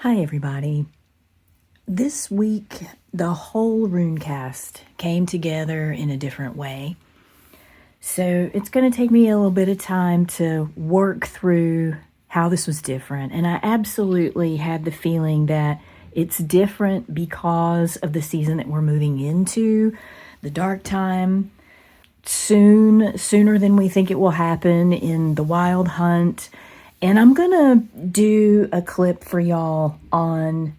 Hi, everybody. This week, the whole Runecast came together in a different way. So it's going to take me a little bit of time to work through how this was different. And I absolutely had the feeling that it's different because of the season that we're moving into, the dark time, sooner than we think it will happen in the wild hunt. And I'm going to do a clip for y'all on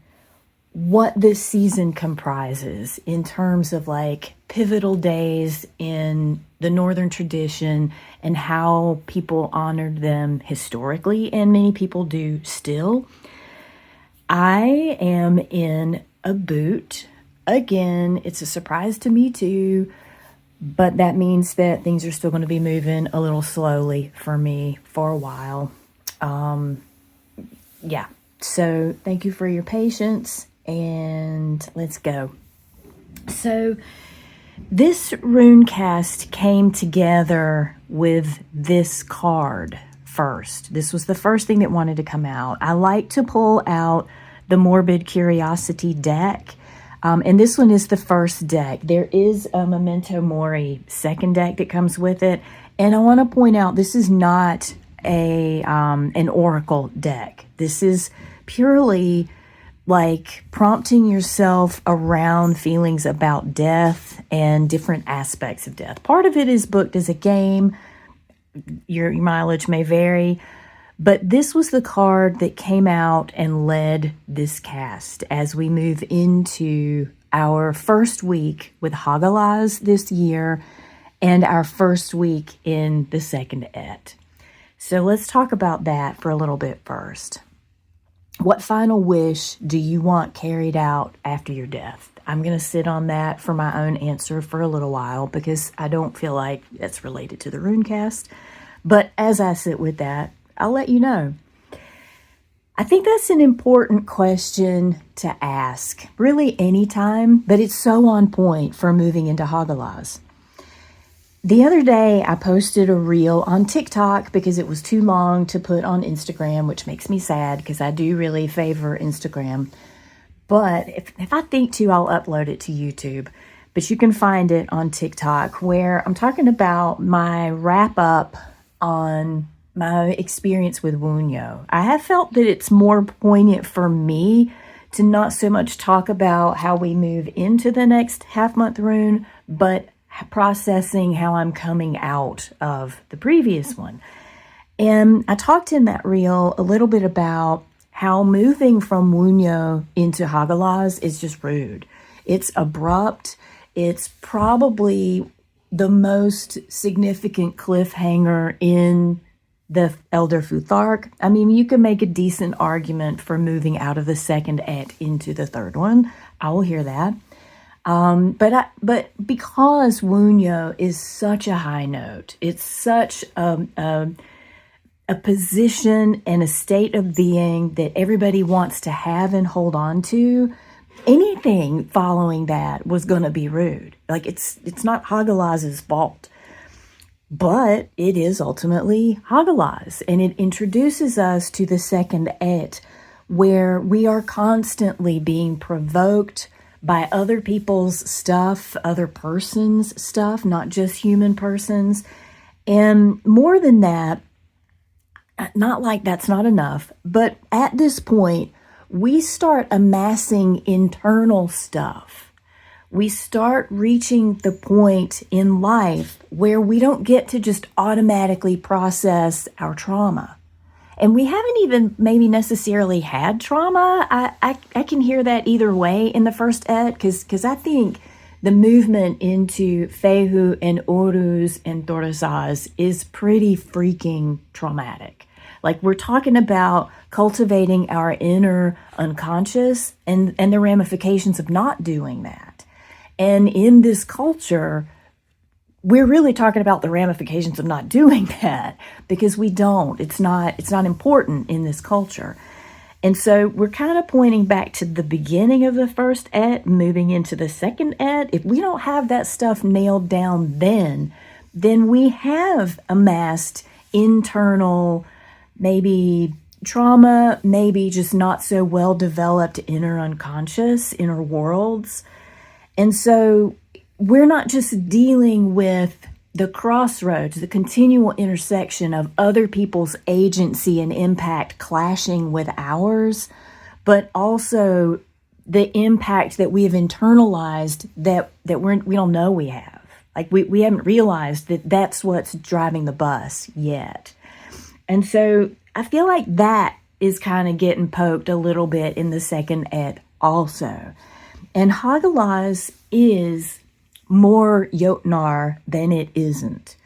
what this season comprises in terms of like pivotal days in the Northern tradition and how people honored them historically, and many people do still. I am in a boot. Again, it's a surprise to me too, but that means that things are still going to be moving a little slowly for me for a while. So thank you for your patience, and let's go. So this Runecast came together with this card first. This was the first thing that wanted to come out. I like to pull out the Morbid Curiosity deck, and this one is the first deck. There is a Memento Mori second deck that comes with it, and I want to point out this is not an oracle deck. This is purely like prompting yourself around feelings about death and different aspects of death. Part of it is booked as a game. Your mileage may vary, but this was the card that came out and led this cast as we move into our first week with Hagalaz this year and our first week in the second aett. So let's talk about that for a little bit first. What final wish do you want carried out after your death? I'm going to sit on that for my own answer for a little while because I don't feel like it's related to the Runecast. But as I sit with that, I'll let you know. I think that's an important question to ask, really anytime, but it's so on point for moving into Hagalaz. The other day, I posted a reel on TikTok because it was too long to put on Instagram, which makes me sad because I do really favor Instagram. But if I think to, I'll upload it to YouTube. But you can find it on TikTok where I'm talking about my wrap up on my experience with Wunyo. I have felt that it's more poignant for me to not so much talk about how we move into the next half-month rune, but processing how I'm coming out of the previous one. And I talked in that reel a little bit about how moving from Wunyo into Hagalaz is just rude. It's abrupt. It's probably the most significant cliffhanger in the Elder Futhark. I mean, you can make a decent argument for moving out of the second aett into the third one. I will hear that. But because Wunyo is such a high note, it's such a position and a state of being that everybody wants to have and hold on to, anything following that was going to be rude. Like it's not Hagalaz's fault, but it is ultimately Hagalaz, and it introduces us to the second aett, where we are constantly being provoked by other people's stuff, other persons' stuff, not just human persons. And more than that, not like that's not enough, but at this point, we start amassing internal stuff. We start reaching the point in life where we don't get to just automatically process our trauma. And we haven't even maybe necessarily had trauma. I can hear that either way in the first aett, because I think the movement into Fehu and Oruz and Thorazaz is pretty freaking traumatic. Like we're talking about cultivating our inner unconscious and the ramifications of not doing that. And in this culture, we're really talking about the ramifications of not doing that because we don't. It's not important in this culture. And so we're kind of pointing back to the beginning of the first aett, moving into the second aett. If we don't have that stuff nailed down then we have amassed internal, maybe trauma, maybe just not so well developed inner unconscious, inner worlds. And so we're not just dealing with the crossroads, the continual intersection of other people's agency and impact clashing with ours, but also the impact that we have internalized that we don't know we have. Like we haven't realized that that's what's driving the bus yet. And so I feel like that is kind of getting poked a little bit in the second aett also. And Hagalaz is more Jotnar than it isn't.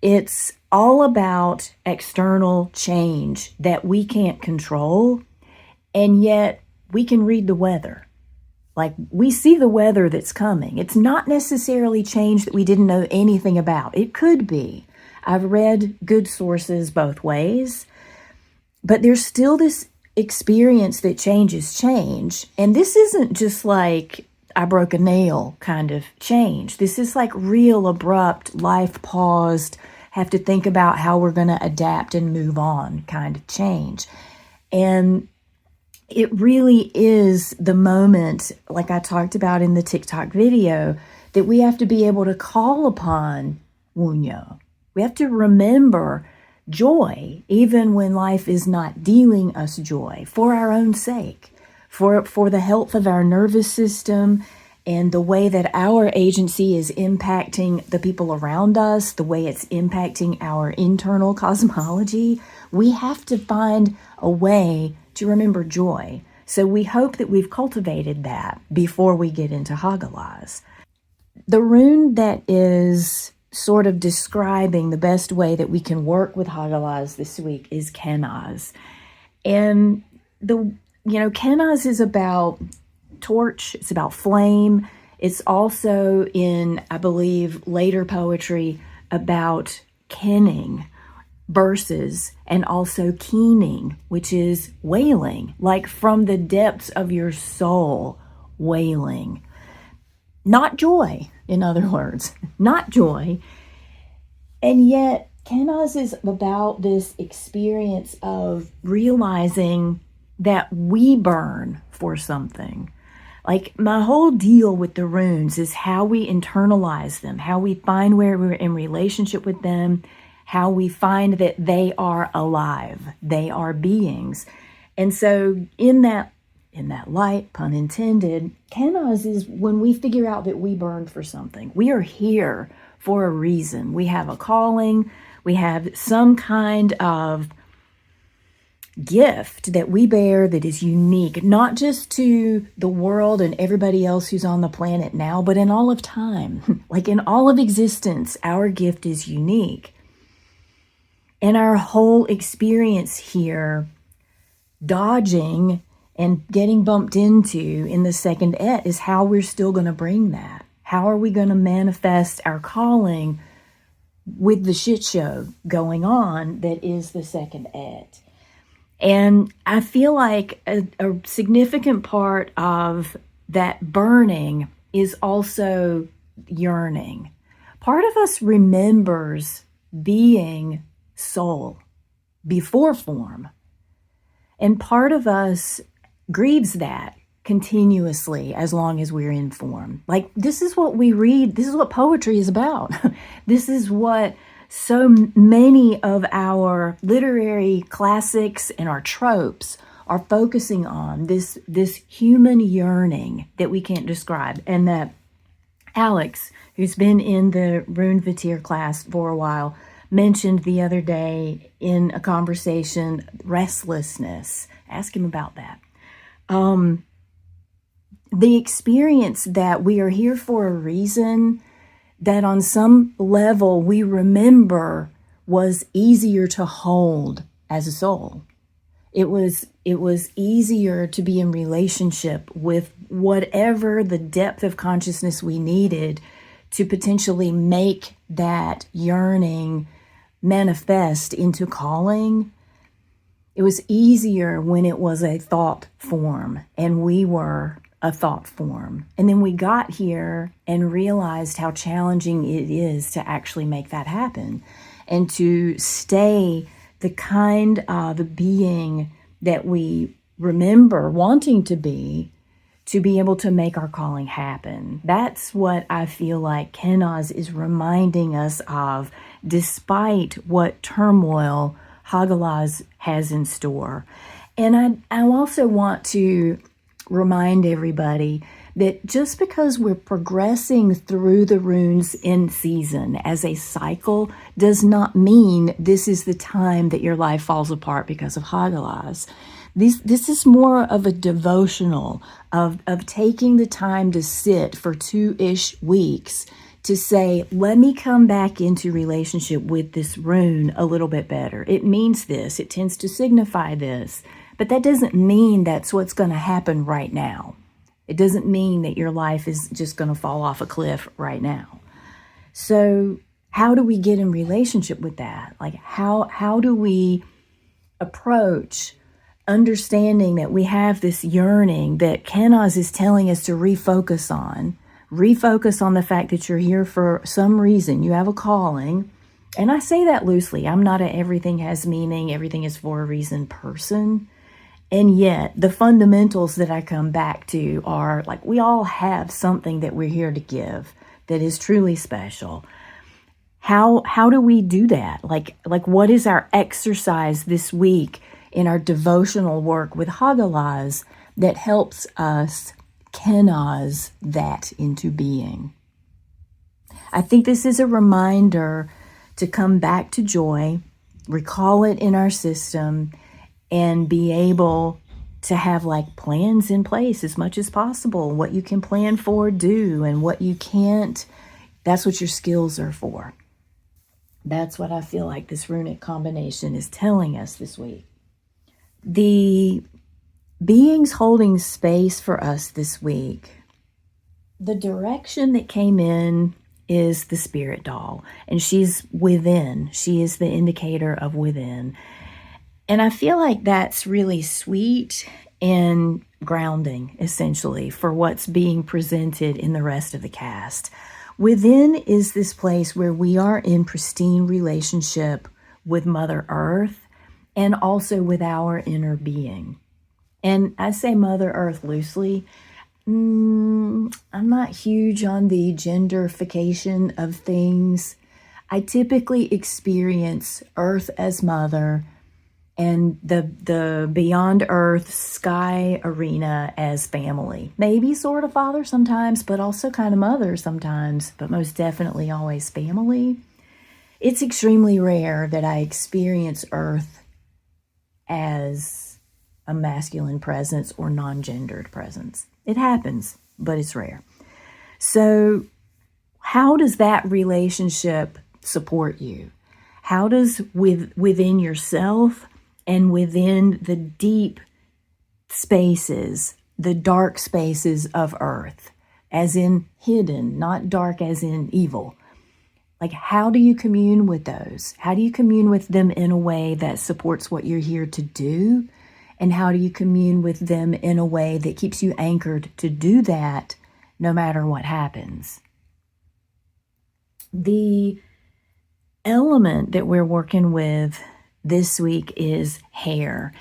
It's all about external change that we can't control, and yet we can read the weather. Like, we see the weather that's coming. It's not necessarily change that we didn't know anything about. It could be. I've read good sources both ways, but there's still this experience that changes change. And this isn't just like I broke a nail kind of change. This is like real abrupt, life paused, have to think about how we're going to adapt and move on kind of change. And it really is the moment, like I talked about in the TikTok video, that we have to be able to call upon Rune. We have to remember joy, even when life is not dealing us joy, for our own sake, for the health of our nervous system and the way that our agency is impacting the people around us, the way it's impacting our internal cosmology. We have to find a way to remember joy. So we hope that we've cultivated that before we get into Hagalaz. The rune that is sort of describing the best way that we can work with Hagalaz this week is Kenaz. And Kenaz is about torch, it's about flame. It's also in, I believe, later poetry about kenning verses, and also keening, which is wailing, like from the depths of your soul, wailing. Not joy, in other words, not joy. And yet, Kenaz is about this experience of realizing that we burn for something. Like, my whole deal with the runes is how we internalize them, how we find where we're in relationship with them, how we find that they are alive, they are beings. And so in that light, pun intended, Kenaz is when we figure out that we burn for something. We are here for a reason. We have a calling, we have some kind of gift that we bear that is unique, not just to the world and everybody else who's on the planet now, but in all of time. Like in all of existence, our gift is unique. And our whole experience here, dodging and getting bumped into in the second aett, is how we're still going to bring that. How are we going to manifest our calling with the shit show going on that is the second aett? And I feel like a significant part of that burning is also yearning. Part of us remembers being soul before form, and part of us grieves that continuously as long as we're in form. Like, this is what we read, this is what poetry is about. This is what so many of our literary classics and our tropes are focusing on, this human yearning that we can't describe. And that Alex, who's been in the Rune Vitir class for a while, mentioned the other day in a conversation, restlessness. Ask him about that. The experience that we are here for a reason, that on some level we remember was easier to hold as a soul. It was easier to be in relationship with whatever the depth of consciousness we needed to potentially make that yearning manifest into calling. It was easier when it was a thought form and we were a thought form. And then we got here and realized how challenging it is to actually make that happen and to stay the kind of being that we remember wanting to be able to make our calling happen. That's what I feel like Kenaz is reminding us of, despite what turmoil Hagalaz has in store. And I also want to remind everybody that just because we're progressing through the runes in season as a cycle does not mean this is the time that your life falls apart because of Hagalaz. This is more of a devotional of taking the time to sit for 2-ish weeks to say, let me come back into relationship with this rune a little bit better. It means this. It tends to signify this. But that doesn't mean that's what's going to happen right now. It doesn't mean that your life is just going to fall off a cliff right now. So how do we get in relationship with that? Like how do we approach understanding that we have this yearning that Kenaz is telling us to refocus on the fact that you're here for some reason. You have a calling. And I say that loosely. I'm not a everything has meaning, everything is for a reason person. And yet the fundamentals that I come back to are like, we all have something that we're here to give that is truly special. How do we do that? Like what is our exercise this week in our devotional work with Hagalaz that helps us Kenaz that into being? I think this is a reminder to come back to joy, recall it in our system, and be able to have like plans in place as much as possible. What you can plan for, do, and what you can't, that's what your skills are for. That's what I feel like this runic combination is telling us this week. The beings holding space for us this week, the direction that came in is the spirit doll, and she's within. She is the indicator of within. And I feel like that's really sweet and grounding, essentially, for what's being presented in the rest of the cast. Within is this place where we are in pristine relationship with Mother Earth and also with our inner being. And I say Mother Earth loosely. I'm not huge on the genderification of things. I typically experience Earth as mother and the beyond Earth sky arena as family. Maybe sort of father sometimes, but also kind of mother sometimes, but most definitely always family. It's extremely rare that I experience Earth as a masculine presence or non-gendered presence. It happens, but it's rare. So how does that relationship support you? How does within yourself and within the deep spaces, the dark spaces of Earth, as in hidden, not dark as in evil, like how do you commune with those? How do you commune with them in a way that supports what you're here to do? And how do you commune with them in a way that keeps you anchored to do that no matter what happens? The element that we're working with this week is hair.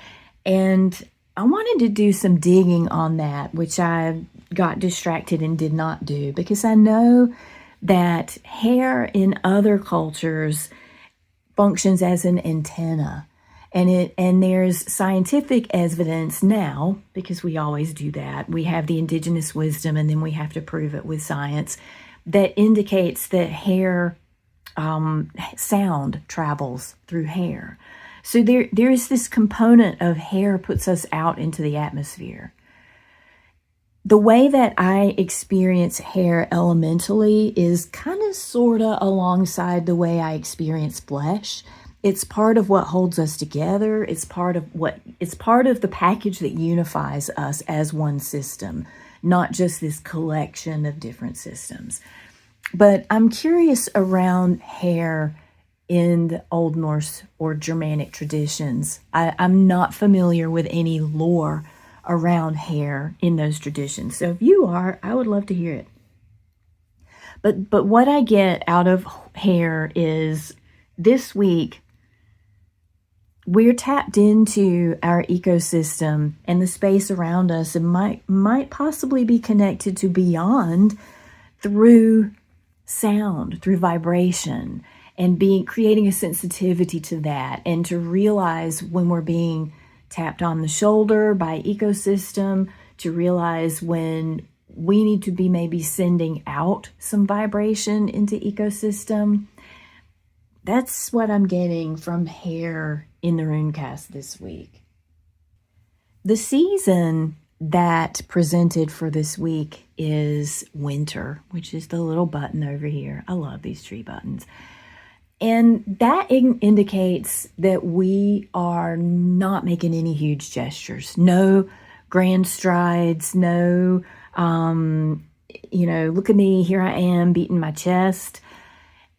And I wanted to do some digging on that, which I got distracted and did not do, because I know that hair in other cultures functions as an antenna. And there's scientific evidence now, because we always do that. We have the indigenous wisdom, and then we have to prove it with science, that indicates that hair, sound travels through hair. So there is this component of hair puts us out into the atmosphere. The way that I experience hair elementally is kind of sort of alongside the way I experience flesh. It's part of what holds us together. It's part of the package that unifies us as one system, not just this collection of different systems. But I'm curious around hair in the Old Norse or Germanic traditions. I'm not familiar with any lore around hair in those traditions. So if you are, I would love to hear it. But what I get out of hair is this week, we're tapped into our ecosystem and the space around us, and might possibly be connected to beyond through sound, through vibration, and creating a sensitivity to that, and to realize when we're being tapped on the shoulder by ecosystem, to realize when we need to be maybe sending out some vibration into ecosystem. That's what I'm getting from hair in the Runecast this week. The season that presented for this week is winter, which is the little button over here. I love these tree buttons. And that indicates that we are not making any huge gestures. No grand strides, no, look at me, here I am, beating my chest.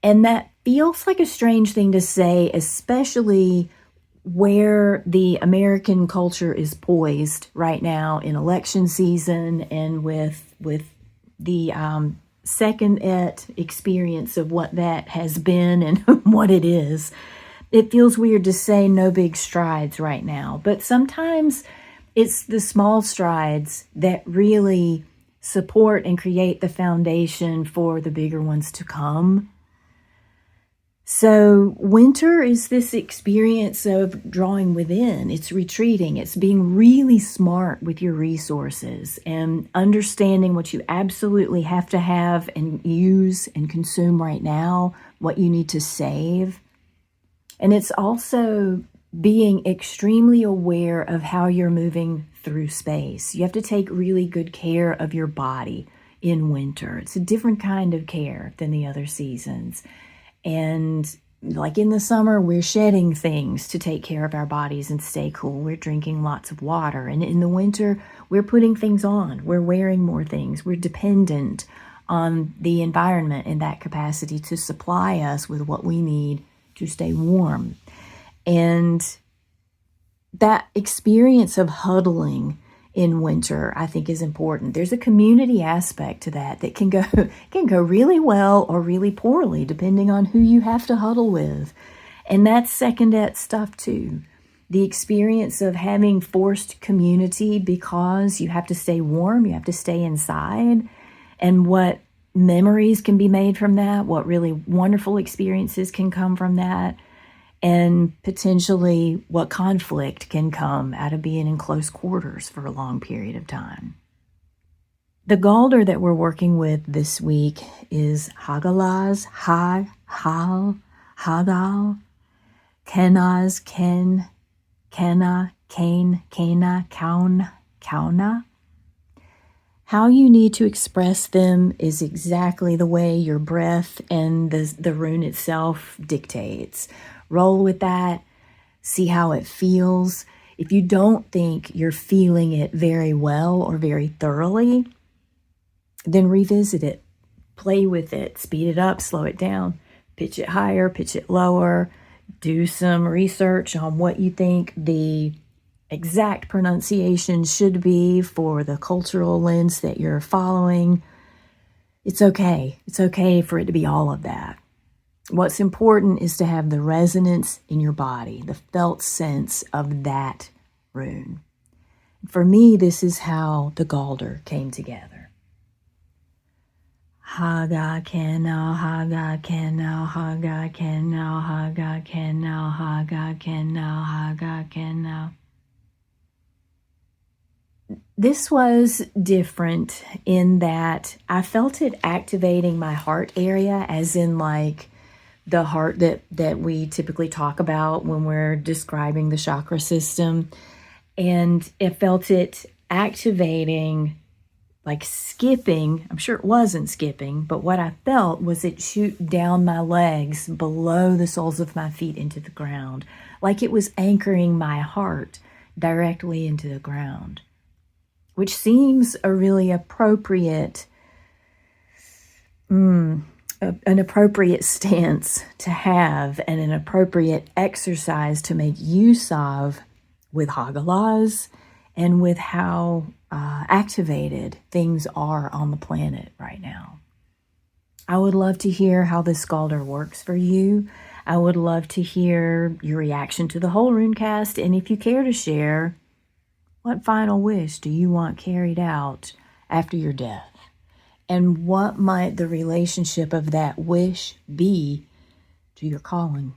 And that feels like a strange thing to say, especially where the American culture is poised right now in election season, and with the second aett experience of what that has been and what it is. It feels weird to say no big strides right now, but sometimes it's the small strides that really support and create the foundation for the bigger ones to come. So winter is this experience of drawing within. It's retreating. It's being really smart with your resources and understanding what you absolutely have to have and use and consume right now, what you need to save. And it's also being extremely aware of how you're moving through space. You have to take really good care of your body in winter. It's a different kind of care than the other seasons. And like in the summer, we're shedding things to take care of our bodies and stay cool. We're drinking lots of water. And in the winter, we're putting things on. We're wearing more things. We're dependent on the environment in that capacity to supply us with what we need to stay warm. And that experience of huddling in winter, I think, is important. There's a community aspect to that can go really well or really poorly, depending on who you have to huddle with. And that's second aett stuff too. The experience of having forced community because you have to stay warm, you have to stay inside, and what memories can be made from that, what really wonderful experiences can come from that, and potentially what conflict can come out of being in close quarters for a long period of time. The Galder that we're working with this week is Hagalaz, Hagal, Kenaz, Kenna, Kauna. How you need to express them is exactly the way your breath and the rune itself dictates. Roll with that, see how it feels. If you don't think you're feeling it very well or very thoroughly, then revisit it, play with it, speed it up, slow it down, pitch it higher, pitch it lower, do some research on what you think the exact pronunciation should be for the cultural lens that you're following. It's okay. It's okay for it to be all of that. What's important is to have the resonance in your body, the felt sense of that rune. For me, this is how the Galder came together. Haga kenal, haga kenal, haga kenal, haga kenal, haga kenal, haga kenal. This was different in that I felt it activating my heart area, as in like the heart that we typically talk about when we're describing the chakra system. And it felt it activating, like skipping. I'm sure it wasn't skipping, but what I felt was it shoot down my legs below the soles of my feet into the ground, like it was anchoring my heart directly into the ground, which seems a really appropriate an appropriate stance to have and an appropriate exercise to make use of with Hagalaz and with how activated things are on the planet right now. I would love to hear how this Galder works for you. I would love to hear your reaction to the whole Runecast, and if you care to share, what final wish do you want carried out after your death? And what might the relationship of that wish be to your calling?